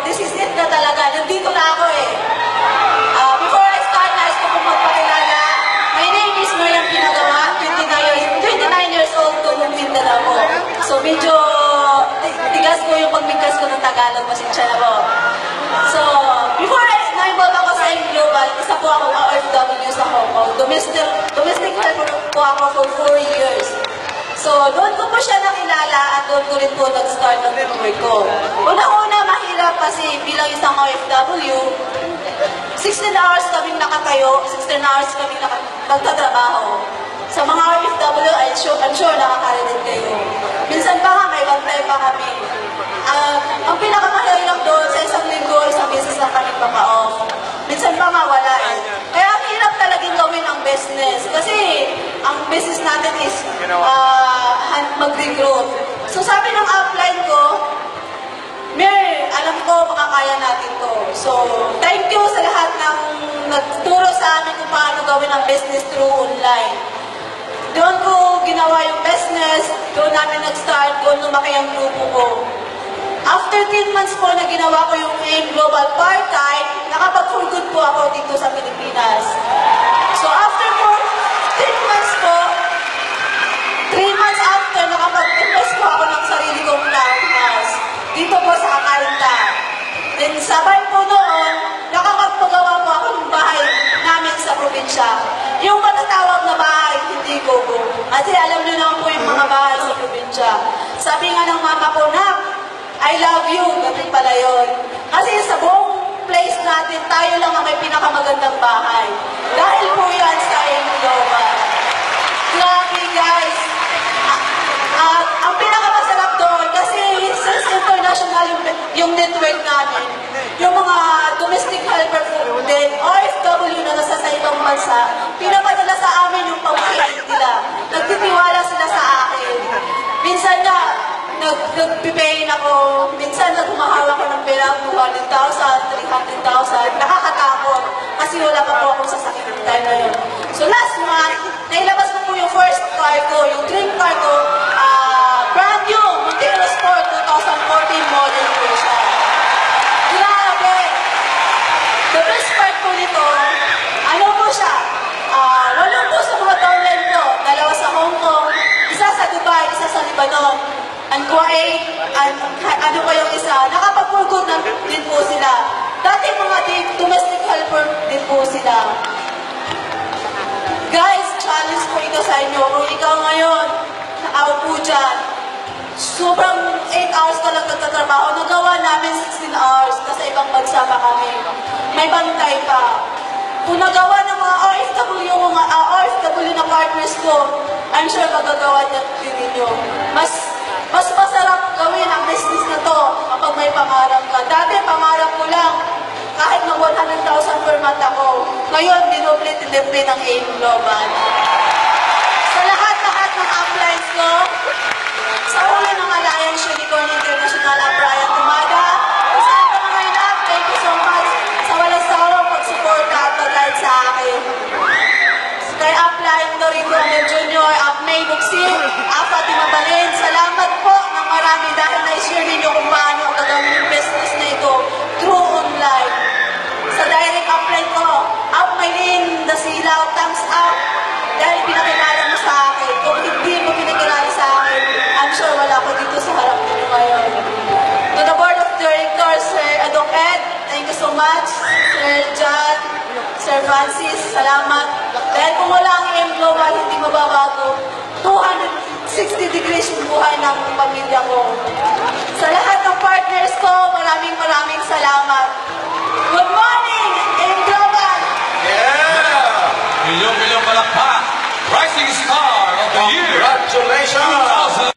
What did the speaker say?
this is it na talaga. Nandito na ako eh. Before I start, nais ko pong magpakilala. My name is Mariam Pinagawa, 29 years old ko nung Mindanao ko. So medyo tigas ko yung pagbigkas ko ng Tagalog, pasensya na po. So, before na-involve ako sa M Global, isa po ako OFW sa Hong Kong. Domestic helper po ako for 4 years. So, doon ko po siya nakilala at doon ko rin po nag-start ng network ko. Una-una, mahirap kasi bilang isang OFW, 16 hours kaming nakatayo, 16 hours kaming magtatrabaho. Sa mga OFW, I'm sure nakakarinig kayo. Minsan pa nga, may bantay pa kami. Ang pinakamahirap doon, sa isang linggo, isang beses lang kami maka-off. Minsan pa nga, wala eh. Kaya ang hirap talagang gawin ang business. Kasi ang business natin is mag-recruit. So sabi ng upline ko, Mer, alam ko makakaya natin to. So, thank you sa lahat ng nagturo sa amin kung paano gawin ang business through online. Doon ko ginawa yung business, doon namin nag-start, doon lumaki ang grupo ko. After 10 months po na ginawa ko yung AIM Global part-time, nakapag-for good po ako dito sa Pilipinas. So after 10 months po, 3 months after, nakapag-invest po ako ng sarili kong townhouse. Dito po sa Acarinta. Then sabay po noon, nakapagpagawa po ako ng bahay namin sa probinsya. Yung matatawag na bahay, hindi ko po. Kasi alam niyo naman po yung mga bahay sa probinsya. Sabi nga ng mama ko, Nak, I love you. Ganun pala yun. Kasi sa buong place natin, tayo lang ang may pinakamagandang bahay. Dahil po yan sa AIM Global. Grabe guys. Ang pinakamasarap doon, kasi since international yung network namin, yung mga domestic helper po din, OFW na nasa sa ibang bansa, pinapadala sa amin yung pamahirap nila. Nagtitiwala sila sa akin. Minsan na, nag-pay ako, minsan nagmahal ako ng pera, 200,000, 300,000, nakakatakot. Kasi wala pa po akong sasakit ng time na yun. So last month, nailabas ko po yung first car ko, yung dream car ko, brand new, Montero Sport 2014 model po siya. Grabe! The best part po nito, ano po siya? Wala po sa mga downline ko, 2 sa Hong Kong, isa sa Dubai, isa sa Lebanon, and Kuwait, and ano pa yung isa, nakapag-for-good din po sila. Dati mga domestic helper din po sila. Guys, challenge ko ito sa inyo. Kung ikaw ngayon, naaw po dyan, sobrang 8 hours ka lang nagtatrabaho, nagawa namin 16 hours kasi ibang bansa pa kami. May bantay pa. Kung nagawa ng mga OFW na partners ko, I'm sure magagawa niya din ninyo. Mas masarap gawin ang business na to kapag may pangarap ka. Dati pangarap ko lang, kahit na 100,000 per month ako. Ngayon, dinoble ng AIM Global. Sa lahat ng uplines ko, sa ulo ng Alliance Unicorn International at Brian Tumada, kung saan ka mga inap, thank you so much sa walang sawang pag-suporta at pag-guide sa akin. Kay Upline, Dorico Amel Jr., May Buksin, Fatima Balin, salamat po ng marami dahil na-share ninyo kung paano ang gagawin yung business na ito through online. Sa direct upline ko, Maylin, Dasilaw, thumbs up, dahil pinakilala mo sa akin. Kung hindi mo pinakilala sa akin, I'm sure wala ko dito sa harap nyo ngayon. To the board of directors, Sir Adok Ed, thank you so much. Sir John, Sir Francis, salamat. Dahil kung wala ang AIM Global, hindi mababago. 260 degrees yung buhay ng pamilya ko. Sa lahat ng partners ko, maraming salamat. Good morning!